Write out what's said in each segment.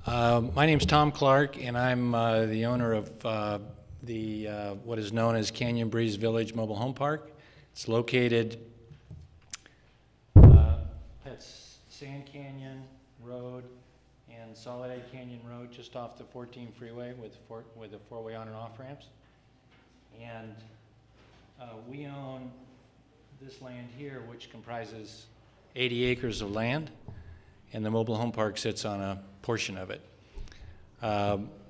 My name's Tom Clark, and I'm the owner of what is known as Canyon Breeze Village Mobile Home Park. It's located at Sand Canyon Road and Soledad Canyon Road, just off the 14 freeway with the four-way on and off ramps. And we own this land here, which comprises 80 acres of land, and the mobile home park sits on a portion of it.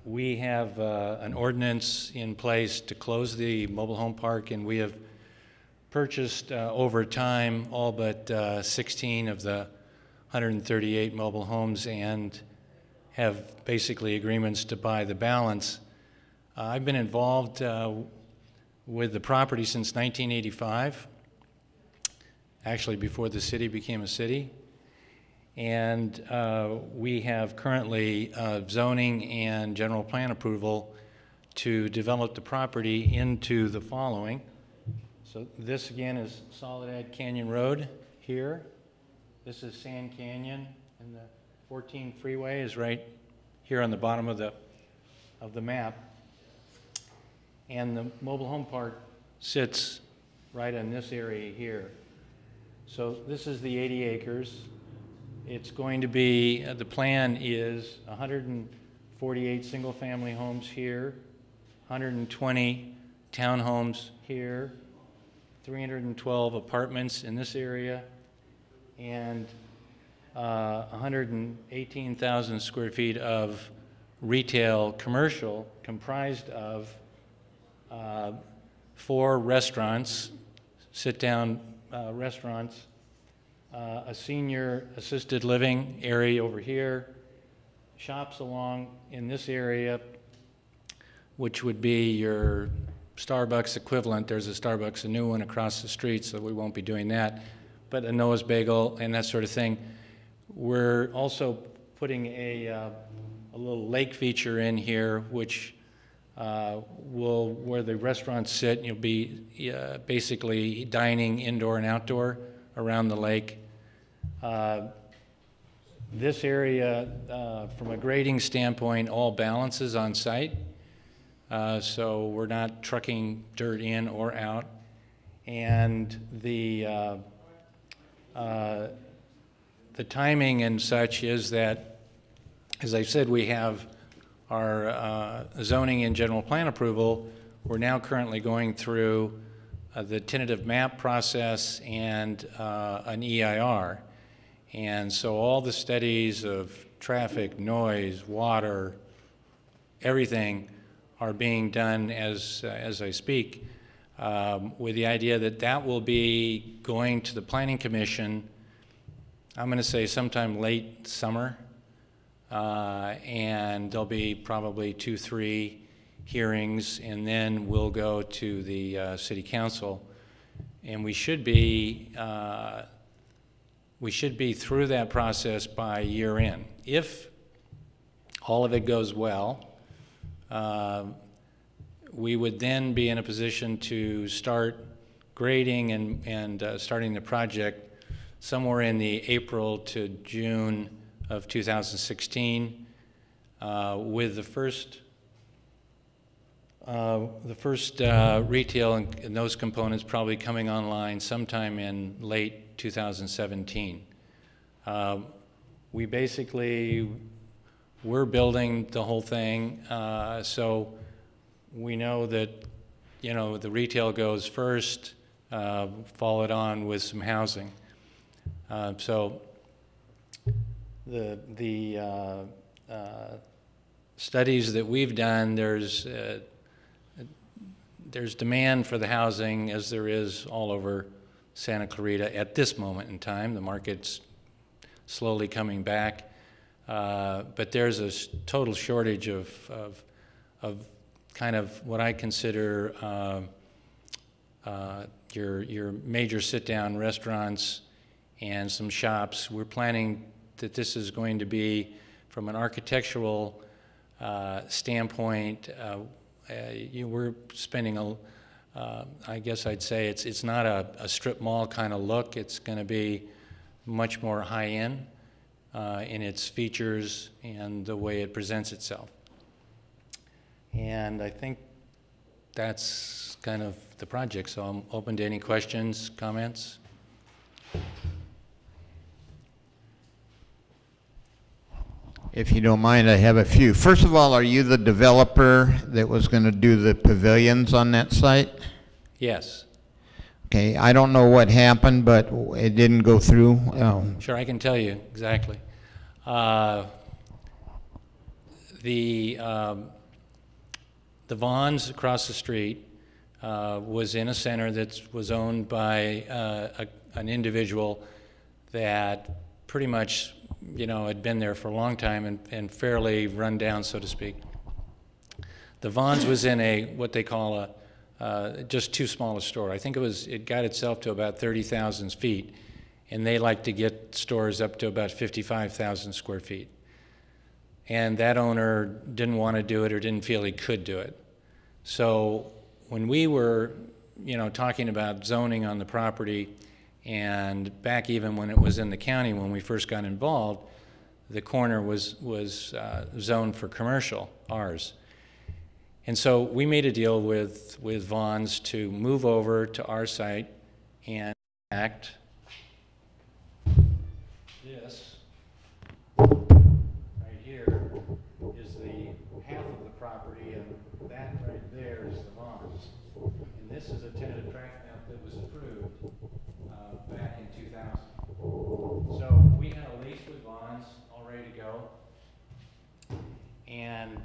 We have an ordinance in place to close the mobile home park, and we have purchased over time all but 16 of the 138 mobile homes and have basically agreements to buy the balance. I've been involved with the property since 1985, actually before the city became a city. And we have currently zoning and general plan approval to develop the property into the following. So this again is Soledad Canyon Road here. This is Sand Canyon, and the 14 freeway is right here on the bottom of the map. And the mobile home park sits right in this area here. So this is the 80 acres. It's going to be, the plan is 148 single-family homes here, 120 townhomes here, 312 apartments in this area, and 118,000 square feet of retail commercial comprised of 4 restaurants, sit-down restaurants, a senior assisted living area over here, shops along in this area, which would be your Starbucks equivalent. There's a Starbucks, a new one across the street, so we won't be doing that, but a Noah's Bagel and that sort of thing. We're also putting a little lake feature in here, which where the restaurants sit, you'll be basically dining indoor and outdoor around the lake. This area, from a grading standpoint, all balances on site, so we're not trucking dirt in or out. And the timing and such is that, as I said, we have our zoning and general plan approval. We're now currently going through the tentative map process and an EIR. And so all the studies of traffic, noise, water, everything are being done as I speak, with the idea that that will be going to the Planning Commission, I'm going to say sometime late summer, and there'll be probably 2-3 hearings, and then we'll go to the City Council, and we should be through that process by year end. If all of it goes well, we would then be in a position to start grading and starting the project somewhere in the April to June of 2016, with the first retail and those components probably coming online sometime in late 2017. We're building the whole thing, so we know that, you know, the retail goes first, followed on with some housing. So the studies that we've done, there's demand for the housing as there is all over Santa Clarita at this moment in time. The market's slowly coming back, but there's a total shortage of kind of what I consider your major sit-down restaurants and some shops. We're planning that this is going to be, from an architectural standpoint, we're spending I guess I'd say it's not a strip mall kind of look. It's going to be much more high-end. in its features and the way it presents itself. And I think that's kind of the project, so I'm open to any questions, comments. If you don't mind, I have a few. First of all, are you the developer that was going to do the pavilions on that site? Yes. Okay, I don't know what happened, but it didn't go through. Oh. Sure, I can tell you exactly. The Vons across the street was in a center that was owned by an individual that pretty much, you know, had been there for a long time and fairly run down, so to speak. The Vons was in a what they call a just too small a store. I think it got itself to about 30,000 feet, and they like to get stores up to about 55,000 square feet. And that owner didn't want to do it or didn't feel he could do it. So when we were, you know, talking about zoning on the property, and back even when it was in the county when we first got involved, the corner was zoned for commercial, ours. And so we made a deal with Vons to move over to our site and act this right here is the half of the property, and that right there is the Vons. And this is a tentative tract map that was approved back in 2000. So we had a lease with Vons all ready to go, and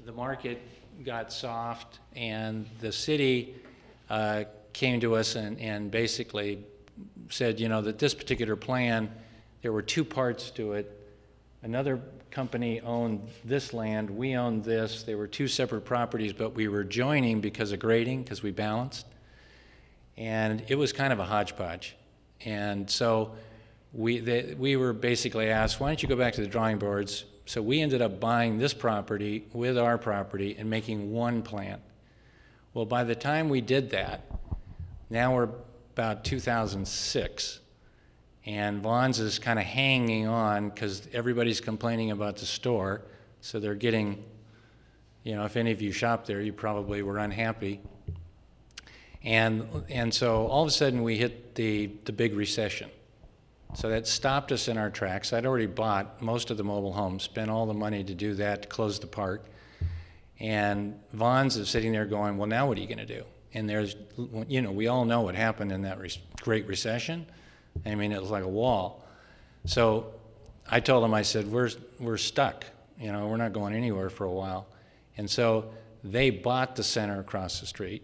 the market got soft, and the city came to us and basically said, you know, that this particular plan, there were two parts to it. Another company owned this land, we owned this. They were two separate properties, but we were joining because of grading, because we balanced. And it was kind of a hodgepodge. And so we were basically asked, why don't you go back to the drawing boards? So we ended up buying this property with our property and making one plan. Well, by the time we did that, now we're about 2006, and Vons is kind of hanging on because everybody's complaining about the store, so they're getting, you know, if any of you shop there, you probably were unhappy. And so all of a sudden we hit the big recession. So that stopped us in our tracks. I'd already bought most of the mobile homes, spent all the money to do that, to close the park. And Vons is sitting there going, well, now what are you going to do? And there's, you know, we all know what happened in that Great Recession. I mean, it was like a wall. So I told them, I said, we're stuck. You know, we're not going anywhere for a while. And so they bought the center across the street.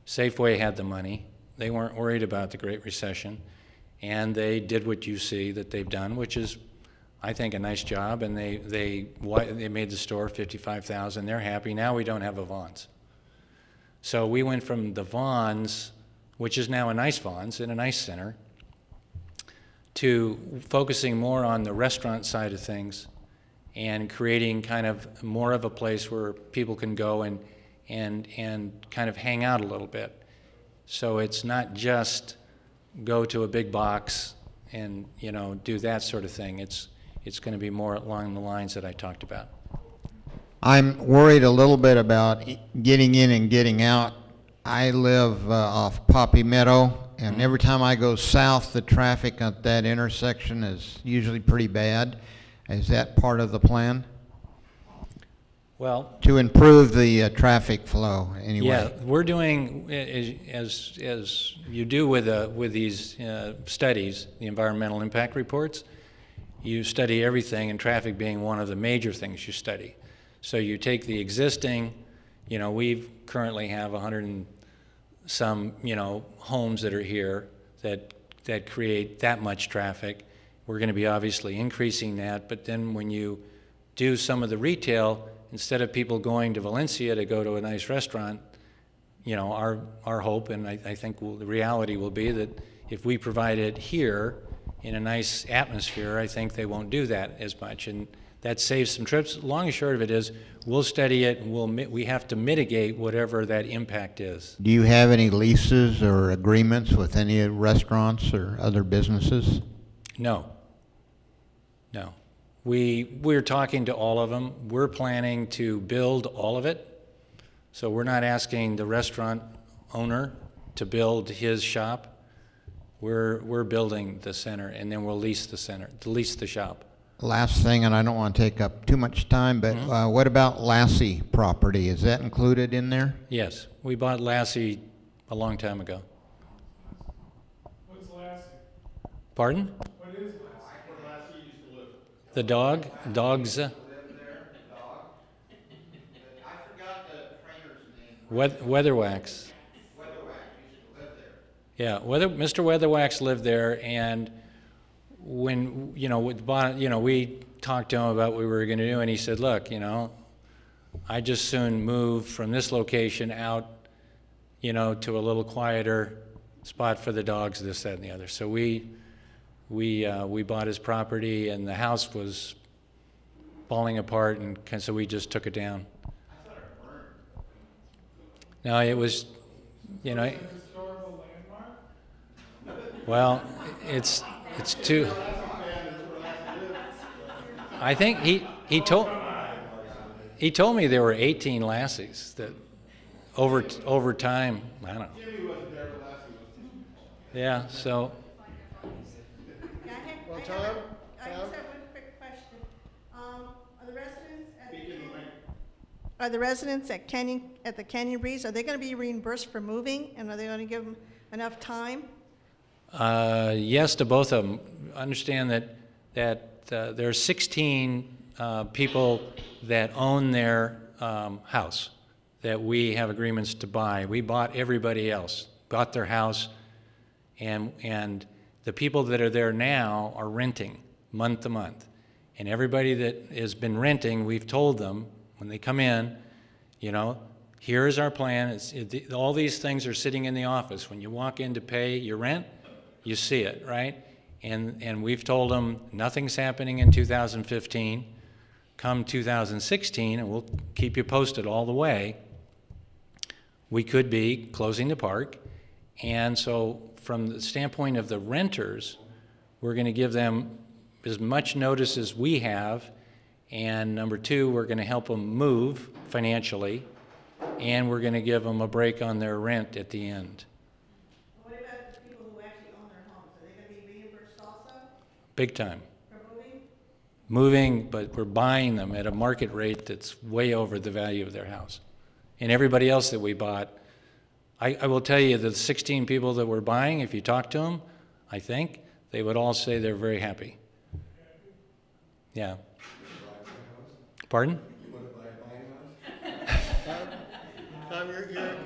Safeway had the money. They weren't worried about the Great Recession. And they did what you see that they've done, which is, I think, a nice job. And they made the store 55,000. They're happy. Now we don't have a Vons. So we went from the Vons, which is now a nice Vons in a nice center, to focusing more on the restaurant side of things and creating kind of more of a place where people can go and kind of hang out a little bit. So it's not just go to a big box and, you know, do that sort of thing. It's going to be more along the lines that I talked about. I'm worried a little bit about getting in and getting out. I live off Poppy Meadow, and every time I go south, the traffic at that intersection is usually pretty bad. Is that part of the plan? Well, to improve the traffic flow, anyway. Yeah, we're doing, as you do with these studies, the environmental impact reports, you study everything, and traffic being one of the major things you study. So you take the existing, you know, we currently have 100 and some, you know, homes that are here that create that much traffic. We're going to be obviously increasing that, but then when you do some of the retail, instead of people going to Valencia to go to a nice restaurant, you know, our hope, and I think the reality will be that if we provide it here in a nice atmosphere, I think they won't do that as much. And that saves some trips. Long and short of it is, we'll study it, and we have to mitigate whatever that impact is. Do you have any leases or agreements with any restaurants or other businesses? No. No. We're talking to all of them. We're planning to build all of it. So we're not asking the restaurant owner to build his shop. We're building the center, and then we'll lease the center, lease the shop. Last thing, and I don't want to take up too much time, but what about Lassie property? Is that included in there? Yes, we bought Lassie a long time ago. What's Lassie? Pardon? What is Lassie? Where Lassie used to live. The dog? Dogs? I forgot the trainer's name. Weatherwax. Weatherwax used to live there. Yeah, Mr. Weatherwax lived there, and when, we talked to him about what we were going to do, and he said, look, I just soon move from this location out, to a little quieter spot for the dogs, this, that, and the other. So we bought his property, and the house was falling apart, and so we just took it down. I thought it burned. No, it was, It's a historical landmark? well, it's too. I think he told me there were 18 Lassies that over time, I don't know. Jimmy wasn't there, but Lassie was. Yeah, so Yeah, Well, I Tom? just have one quick question. Are the residents at Speak in the mic. are the residents at the Canyon Breeze, are they going to be reimbursed for moving, and are they going to give them enough time? yes to both of them. Understand that there are 16 people that own their house that we have agreements to buy. We bought everybody else, bought their house, and the people that are there now are renting month to month. And everybody that has been renting, we've told them when they come in, here is our plan. All these things are sitting in the office. When you walk in to pay your rent, you see it, right? And we've told them nothing's happening in 2015. Come 2016, and we'll keep you posted all the way. We could be closing the park. And so from the standpoint of the renters, we're going to give them as much notice as we have. And number two, we're going to help them move financially. And we're going to give them a break on their rent at the end. What about the people who actually own their homes? Are they going to be reimbursed also Big time. for moving? Moving, but we're buying them at a market rate that's way over the value of their house. And everybody else that we bought, I will tell you, the 16 people that we're buying, if you talk to them, I think, they would all say they're very happy. Yeah. Pardon? Tom,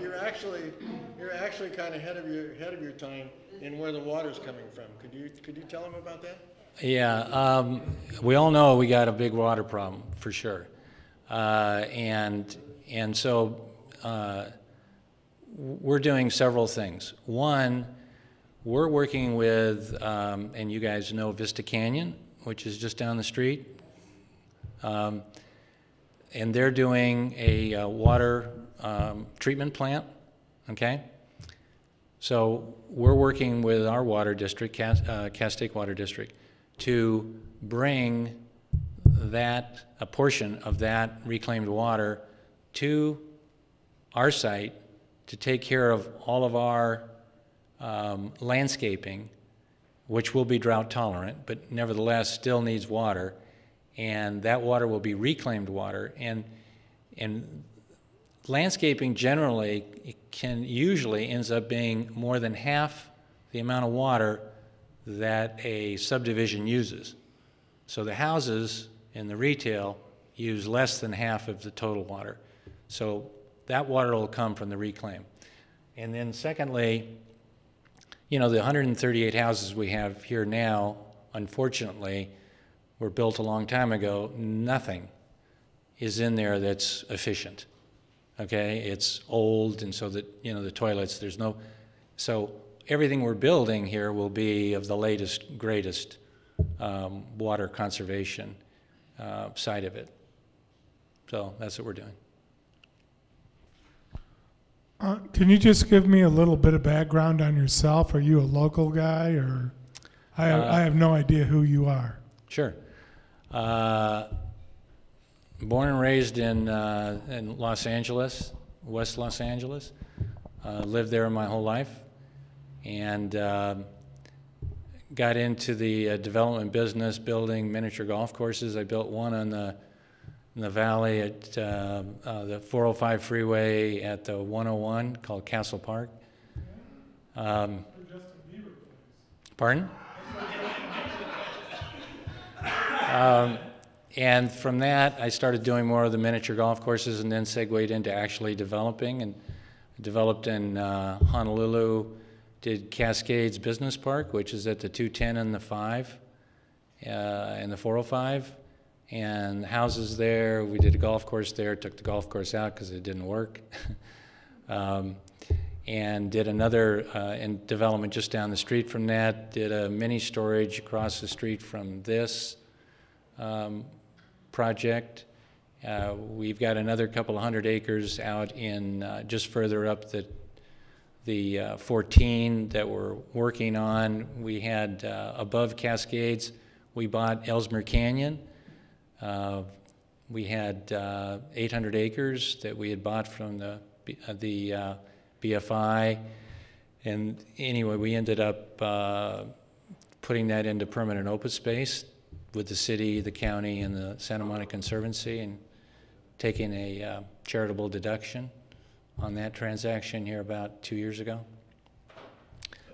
you're actually kind of ahead of your time in where the water's coming from. Could you tell them about that? Yeah, we all know we got a big water problem for sure, and so we're doing several things. One, we're working with, and you guys know Vista Canyon, which is just down the street, and they're doing a water treatment plant. Okay. So we're working with our water district, Castaic Water District, to bring a portion of that reclaimed water to our site to take care of all of our landscaping, which will be drought tolerant, but nevertheless still needs water, and that water will be reclaimed water. And landscaping generally usually ends up being more than half the amount of water that a subdivision uses. So the houses and the retail use less than half of the total water. So that water will come from the reclaim. And then secondly, the 138 houses we have here now, unfortunately, were built a long time ago. Nothing is in there that's efficient. Okay, it's old, and so that the toilets, so everything we're building here will be of the latest, greatest water conservation side of it. So that's what we're doing. Can you just give me a little bit of background on yourself? Are you a local guy, or I have no idea who you are? Sure. Born and raised in Los Angeles, West Los Angeles. Lived there my whole life, and got into the development business, building miniature golf courses. I built one in the valley at the 405 freeway at the 101 called Castle Park. Pardon? And from that, I started doing more of the miniature golf courses, and then segued into actually developing, and developed in Honolulu, did Cascades Business Park, which is at the 210 and the 5, and the 405, and houses there. We did a golf course there, took the golf course out because it didn't work. And did another in development just down the street from that, did a mini storage across the street from this project. We've got another couple of 100 acres out in just further up the 14 that we're working on. We had above Cascades, we bought Ellesmere Canyon. We had 800 acres that we had bought from the BFI, and anyway, we ended up putting that into permanent open space with the city, the county, and the Santa Monica Conservancy, and taking a charitable deduction on that transaction here about 2 years ago.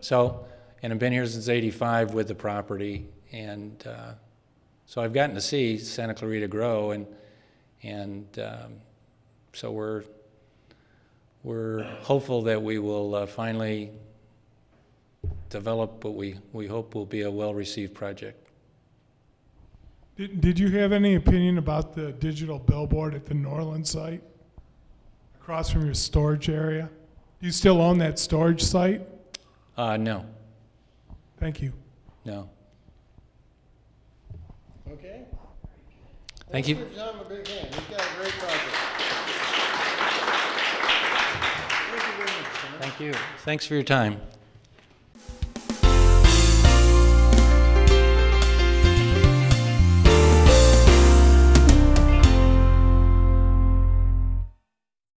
So, and I've been here since '85 with the property, and so I've gotten to see Santa Clarita grow, and so we're hopeful that we will finally develop what we hope will be a well-received project. Did you have any opinion about the digital billboard at the Norland site, across from your storage area? Do you still own that storage site? No. Thank you. No. Okay? Thank you. Give Tom a big hand. He's got a great project. Thank you very much, Tom. Thank you. Thanks for your time.